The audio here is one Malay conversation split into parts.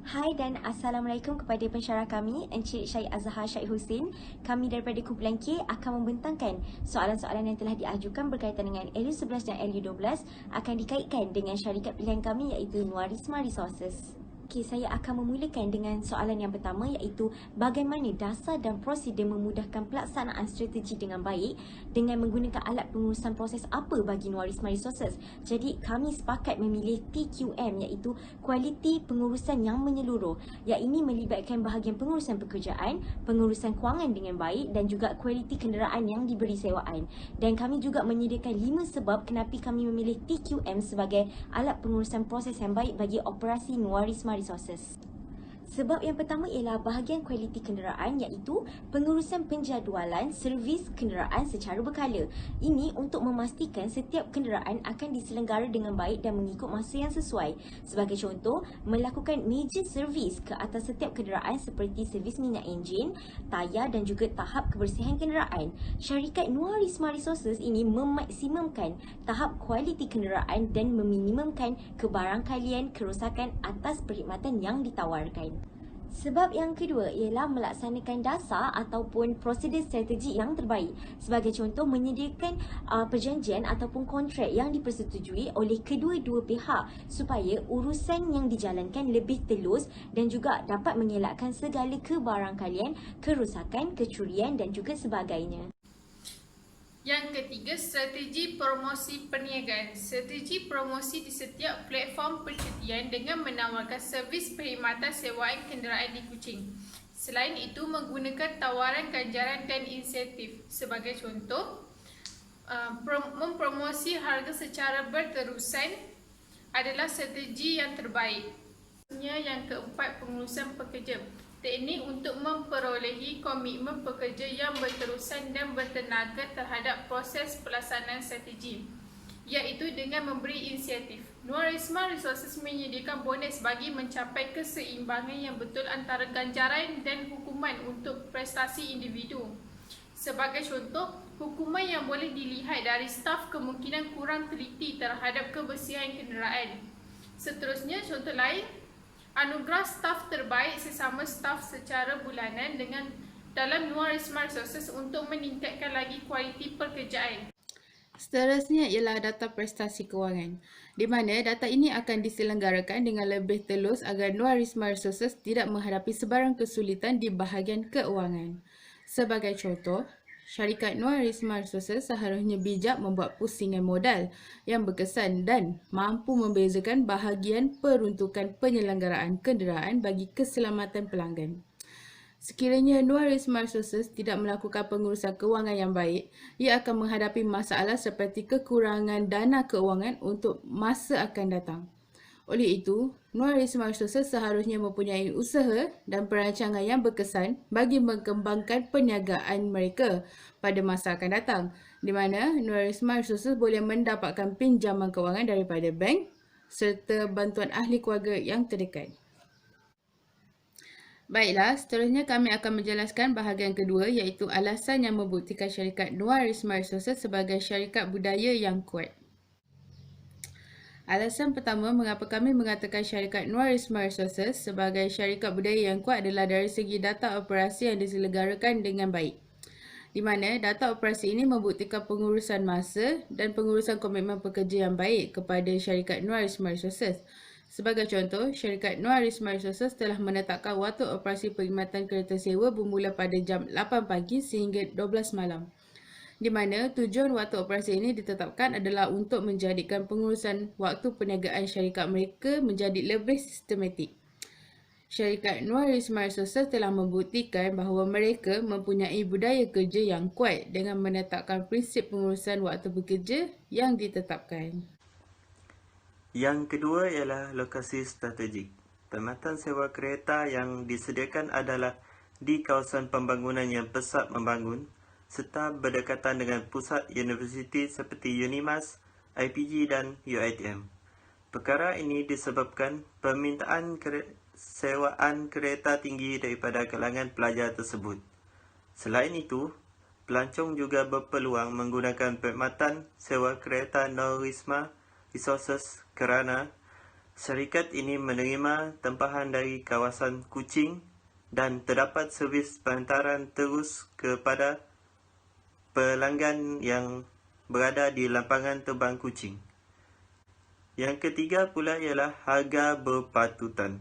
Hai dan Assalamualaikum kepada pensyarah kami, Encik Syed Azhar Syed Hussein. Kami daripada kumpulan K akan membentangkan soalan-soalan yang telah diajukan berkaitan dengan LU11 dan LU12 akan dikaitkan dengan syarikat pilihan kami iaitu Nuarisma Resources. Okey, saya akan memulakan dengan soalan yang pertama iaitu bagaimana dasar dan prosedur memudahkan pelaksanaan strategi dengan baik dengan menggunakan alat pengurusan proses apa bagi Nuarisma Resources. Jadi kami sepakat memilih TQM iaitu kualiti pengurusan yang menyeluruh. Yang ini melibatkan bahagian pengurusan pekerjaan, pengurusan kewangan dengan baik dan juga kualiti kenderaan yang diberi sewaan. Dan kami juga menyediakan 5 sebab kenapa kami memilih TQM sebagai alat pengurusan proses yang baik bagi operasi Nuarisma Resources. Sebab yang pertama ialah bahagian kualiti kenderaan iaitu pengurusan penjadualan servis kenderaan secara berkala. Ini untuk memastikan setiap kenderaan akan diselenggara dengan baik dan mengikut masa yang sesuai. Sebagai contoh, melakukan major servis ke atas setiap kenderaan seperti servis minyak enjin, tayar dan juga tahap kebersihan kenderaan. Syarikat Nuarisma Resources ini memaksimumkan tahap kualiti kenderaan dan meminimumkan kebarangkalian kerosakan atas perkhidmatan yang ditawarkan. Sebab yang kedua ialah melaksanakan dasar ataupun prosedur strategi yang terbaik. Sebagai contoh, menyediakan perjanjian ataupun kontrak yang dipersetujui oleh kedua-dua pihak supaya urusan yang dijalankan lebih telus dan juga dapat mengelakkan segala kebarangkalian, kerosakan, kecurian dan juga sebagainya. Yang ketiga, strategi promosi perniagaan. Strategi promosi di setiap platform percutian dengan menawarkan servis perkhidmatan sewaan kenderaan di Kuching. Selain itu, menggunakan tawaran ganjaran dan insentif. Sebagai contoh, mempromosi harga secara berterusan adalah strategi yang terbaik. Yang keempat, pengurusan pekerja. Teknik untuk memperolehi komitmen pekerja yang berterusan dan bertenaga terhadap proses pelaksanaan strategi, iaitu dengan memberi insentif. Nuarisma Resources menyediakan bonus bagi mencapai keseimbangan yang betul antara ganjaran dan hukuman untuk prestasi individu. Sebagai contoh, hukuman yang boleh dilihat dari staf kemungkinan kurang teliti terhadap kebersihan kenderaan. Seterusnya, contoh lain, anugerah staf terbaik sesama staf secara bulanan dalam Nuarisma Resources untuk meningkatkan lagi kualiti pekerjaan. Seterusnya ialah data prestasi kewangan, di mana data ini akan diselenggarakan dengan lebih telus agar Nuarisma Resources tidak menghadapi sebarang kesulitan di bahagian keuangan. Sebagai contoh, syarikat Nuarisma Resources seharusnya bijak membuat pusingan modal yang berkesan dan mampu membezakan bahagian peruntukan penyelenggaraan kenderaan bagi keselamatan pelanggan. Sekiranya Nuarisma Resources tidak melakukan pengurusan kewangan yang baik, ia akan menghadapi masalah seperti kekurangan dana keuangan untuk masa akan datang. Oleh itu, Nuarisma Resources seharusnya mempunyai usaha dan perancangan yang berkesan bagi mengembangkan perniagaan mereka pada masa akan datang, di mana Nuarisma Resources boleh mendapatkan pinjaman kewangan daripada bank serta bantuan ahli keluarga yang terdekat. Baiklah, seterusnya kami akan menjelaskan bahagian kedua iaitu alasan yang membuktikan syarikat Nuarisma Resources sebagai syarikat budaya yang kuat. Alasan pertama mengapa kami mengatakan syarikat Nuarisma Resources sebagai syarikat budaya yang kuat adalah dari segi data operasi yang diselenggarakan dengan baik, di mana data operasi ini membuktikan pengurusan masa dan pengurusan komitmen pekerja yang baik kepada syarikat Nuarisma Resources. Sebagai contoh, syarikat Nuarisma Resources telah menetapkan waktu operasi perkhidmatan kereta sewa bermula pada jam 8 pagi sehingga 12 malam, di mana tujuan waktu operasi ini ditetapkan adalah untuk menjadikan pengurusan waktu perniagaan syarikat mereka menjadi lebih sistematik. Syarikat Nuarisma Resources telah membuktikan bahawa mereka mempunyai budaya kerja yang kuat dengan menetapkan prinsip pengurusan waktu bekerja yang ditetapkan. Yang kedua ialah lokasi strategik. Perkhidmatan sewa kereta yang disediakan adalah di kawasan pembangunan yang pesat membangun serta berdekatan dengan pusat universiti seperti UNIMAS, IPG dan UiTM. Perkara ini disebabkan permintaan sewaan kereta tinggi daripada kalangan pelajar tersebut. Selain itu, pelancong juga berpeluang menggunakan perkhidmatan sewa kereta Nuarisma Resources kerana Syarikat ini menerima tempahan dari kawasan Kuching dan terdapat servis penghantaran terus kepada pelanggan yang berada di lampangan terbang Kuching. Yang ketiga pula ialah harga berpatutan.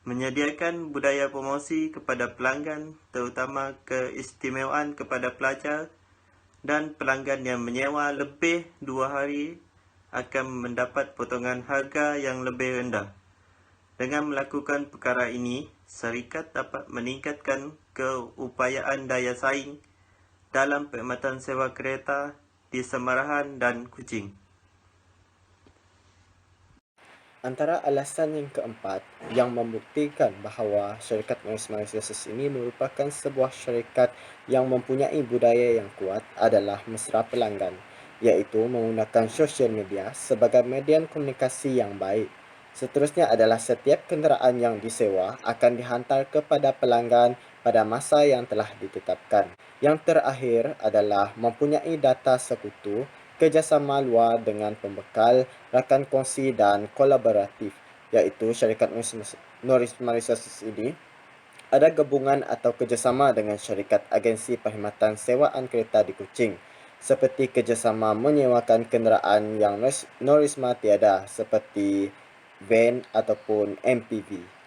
Menyediakan budaya promosi kepada pelanggan, terutama keistimewaan kepada pelajar dan pelanggan yang menyewa lebih 2 hari akan mendapat potongan harga yang lebih rendah. Dengan melakukan perkara ini, syarikat dapat meningkatkan keupayaan daya saing dalam perkhidmatan sewa kereta di Semarahan dan Kuching. Antara alasan yang keempat yang membuktikan bahawa syarikat Norris Resources ini merupakan sebuah syarikat yang mempunyai budaya yang kuat adalah mesra pelanggan, iaitu menggunakan sosial media sebagai median komunikasi yang baik. Seterusnya adalah setiap kenderaan yang disewa akan dihantar kepada pelanggan pada masa yang telah ditetapkan. Yang terakhir adalah mempunyai data sekutu, kerjasama luar dengan pembekal, rakan kongsi dan kolaboratif, iaitu syarikat Norris Resources ini ada gabungan atau kerjasama dengan syarikat agensi perkhidmatan sewaan kereta di Kuching, seperti kerjasama menyewakan kenderaan yang Norris tiada seperti van ataupun MPV.